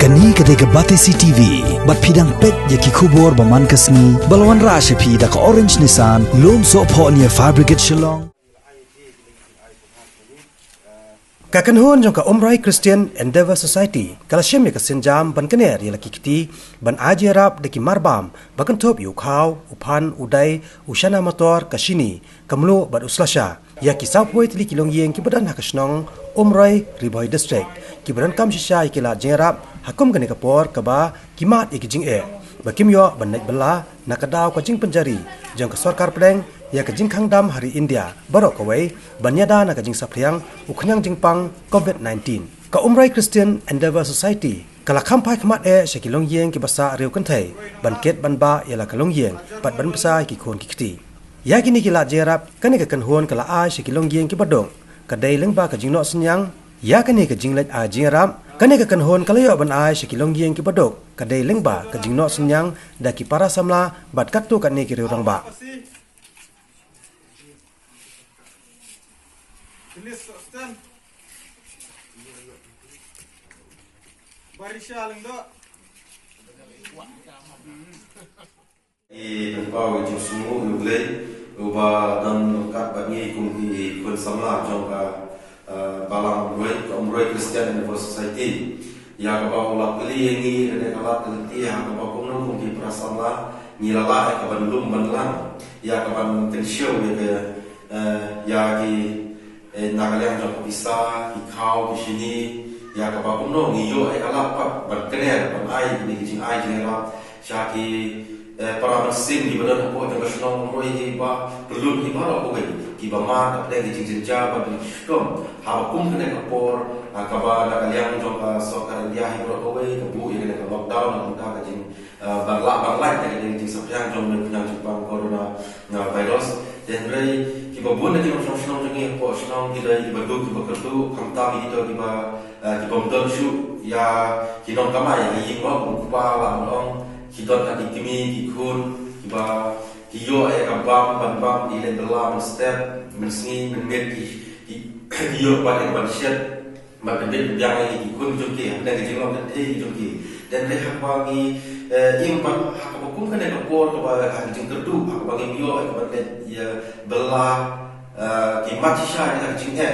Kani kadega Batesi TV, bat pidang pet yaki kubor baman kasni, balwan rasha pi da ka orange Nissan, lom so po niya Fabricate Shillong. Kakanhon jong ka Umrai Christian Endeavor Society, kalashem ya kasenjam ban kaner ya laki kiti, ban aji Arab deki marbam, bakan top yu khaw, upan, udai, ushana motor, kashini, kamlu bat uslasha, ya ki Southway tili kilong yeng ki badan hakasnong, Umrai Riboy District, ki badan kam shisha ya ki la jeng Arab, hakum gani kapor, kaba, ki mat ya ki jing bakim yo ban naik bela, nakadaw ka jing penjari, jong ka sorkar pedeng, ya ka jing kangdam hari India, barok kawai, banyada na ka jing sapriang, uknyang jing pang COVID-19. Ka Umrai Christian Endeavor Society, kala kampai kemat syakilong yeng ki basa riu kentai, ban ket ban ba yala kalong yeng, pat ban basa ki khon ki kiti. Ya kini ki la jerap, kani ka kanhuan kala a syakilong yeng ki badong, kadai leng ba ka jing no senyang, ya kani ka jing lej a jing rap, kani ka kanhuan kala yo ban a syakilong yeng ki badok, kadai leng ba ka jing no senyang, da ki para samla, bat katu kat ni ki riu rang ba. Pau jing sumu nuglei uba dan kat bagi kumpi kun samla jong ka balang Umrai Christian Endeavor Society ya ka pau la peli ngi ene kala teliti ha ka pau kumno kumpi prasamla ni lala ka bandum banlang ya ka ban tensio ya ki nagalang jong bisa ki khaw ki shini ya ka pau kumno ngi yo e kala pa ban kner ban ai ni ki jing ai jing la syaki para mesin di badan apa yang bersenang mulai hiba belum hiba apa ki ba ma ka de jing jing ja ba bi kom ha kum kene ka por ka ba la kalian jong ka so ka dia hiba apa ka bu ye ka lockdown ka jing barla ka jing jing sapyang jong men yang jipang corona na virus dan rai ki ba bun ki jong senang jing po senang ki dai ba du ki ba kertu kam ta mi to ki ba mdon shu ya ki non kamai yi ba ku pa la long kita nak dikimi, dikun, kita kiyo kabam, bam di lendela, step, mensengi, menmet, kiyo pada manusia, macam yang lagi dikun jumki, ada kejelang dan jumki, dan mereka bagi impan hak hukum kan yang kapor kepada hak jengkerdu, hak bagi kiyo kepada ya belah kimat sisa yang jengke,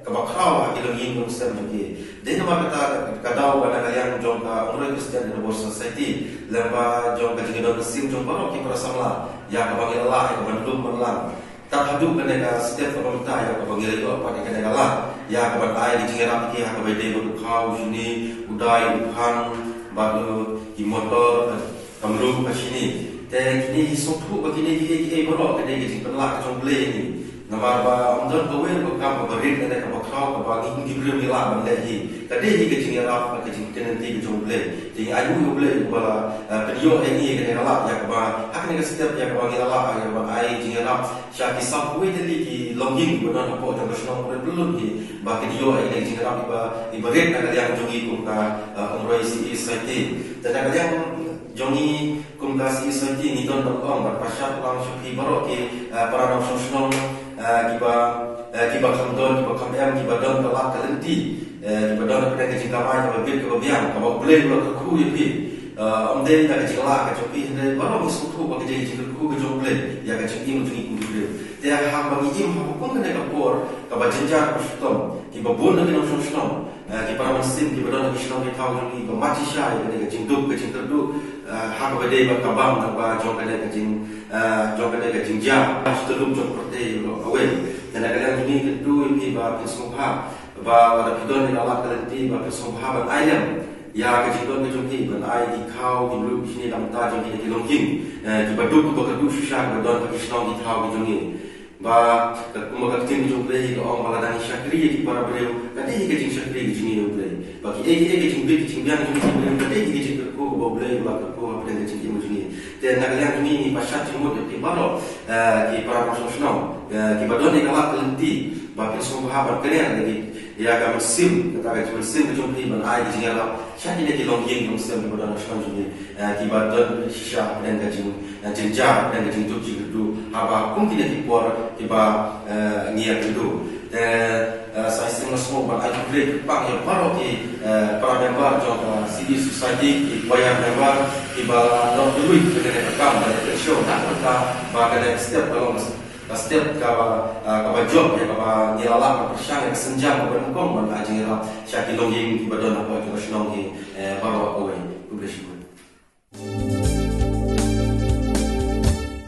kebakrau hak kilang ingin step jumki. Dia nama kata kadau pada kalian jom ka Umrai Christian Endeavor Society lemba jom ka jingidon mesin jom barok ki prasamla ya ka bagi Allah ka bandum melang tak hadu kene ka setiap pemerintah ya ka bagi itu apa kene Allah ya ka ban ai di jingira ki ha ka bede bu khau sini udai uhan baru ki motor kamlu ka sini te kini sopu ba kini ki barok kene ki jingpela ka jom ble ni nama ba umdon ko wen ko ka ba rit kene ka khau ka bagi ngi brim ni la ban le hi kade hi ke jinga raf ke jing tenen ti jong ble ti ayu yo ble bala pedio ni ke la ya ka ba hak ni ke setiap ya ka bagi la ya ba ai jinga raf sya ki sap we de ki longing ko na ko jong sno ko belum hi ba ke dio ni jinga raf ba ret na yang jongi kum ka Umrai Society dan ka yang jongi kum ka Society ni don ong ba pasha lang shu baro ki para no sno kiba kamdon kiba kamyam kiba don kalak kalenti kiba don pada kecing kamai kiba bir kiba biang kiba boleh kiba keku yapi amde na kecing la kecing pi hende baru misutu bagi jadi kecing keku kecing boleh ya kecing im jungi kudu boleh dia ham bagi im hukum kena kapor kiba jenjar kustom kiba bun na kena sosnom kiba ramansim kiba don kisnom kita jungi kiba mati syai kena kecing duk kecing terdu hak bade ba kabam na ba jong kena kecing ja setelum jong prote away dan kadang ini kedua ini bapa sumha bapa pidon ni alat kalenti bapa sumha ban ayam ya kejidon kejumpi ban ay di kau di belum sini dalam ta jong di longking di baduk ko kadu susah badon pakistan di kau di jongi ba kumaga tin jong play ko ang maladani syakri di para beliau kadi kejing syakri di sini play bagi kejing kejing biang jong di kadi kejing ko ko play ba ko apa dan kejing jong dan kadang ini pasal timur di baro di para profesional ki badon ni kalak kelenti ba sumha ban kalian jadi ya ka mesin kata ka mesin ke jompi ban ai di jingala syadi ni long yeng dong sem badon shon jini ki badon shisha dan ka jinja dan ka jintu jidu haba kum ki por ki ba ngia tu saya semua semua ban aku break pang yang baru ki para member jong civil society ki bayar member ki bala no duit dengan rekam dan show nak kita bagai step kalau setiap kaba job ya kaba nilala persiang yang senjang bermukom ban ajing ra syaki longing ki badon apa international ki